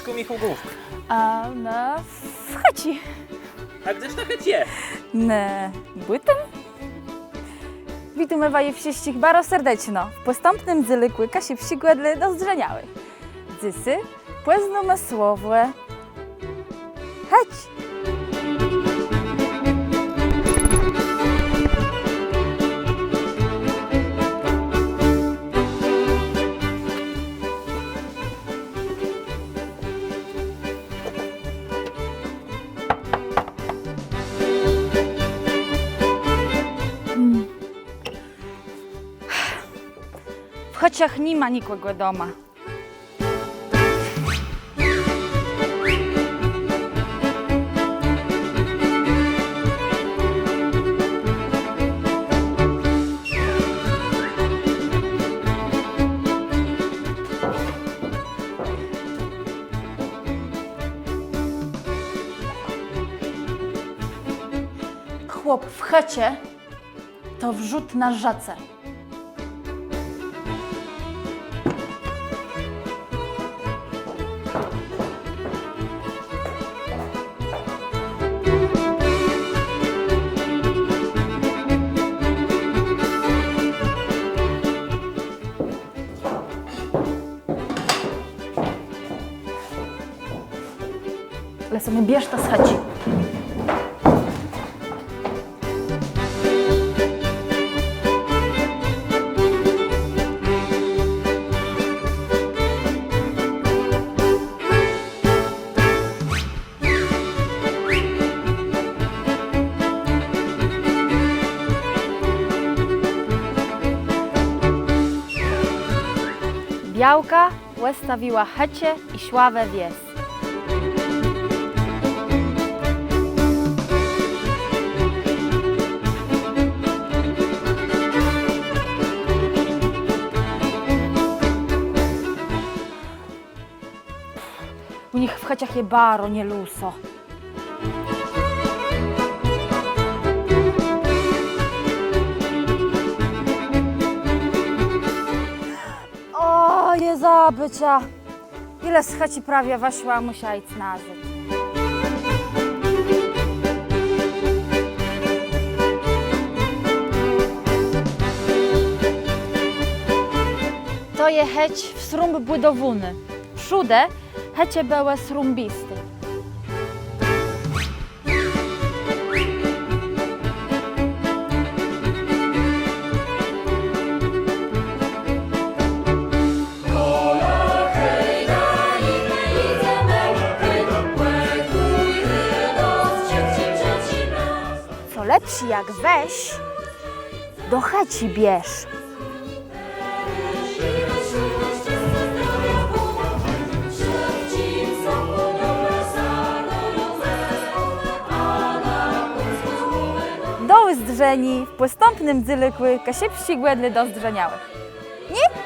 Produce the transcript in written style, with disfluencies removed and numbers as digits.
Wszystko Michałków. А на в хаті. A gdzież na checie? Не битим. Witamy waje wszystkich bardzo serdecznie. W postępnym dzylykły kasie przygładle do zdrzeniały. Dzysy, płeznome słowo. Chodź! W chociach nie ma nikogo doma. Chłop w chacie to wrzut na żace. Ale sobie bierz to z chaci. Białka łestawiła chacie i szła we wies. U nich w chaciach je baro, nie luso. O, je zabycia. Ile z chaci prawie waszła, musiała iść nazad. To je heć w srumb budowuny. Wszude hecie były srumbisty. Co lepszy jak weź, do checi bierz. Doły zdrzeni w postępnym dzylykły kasie przygłedly do zdrzeniałych. Nie?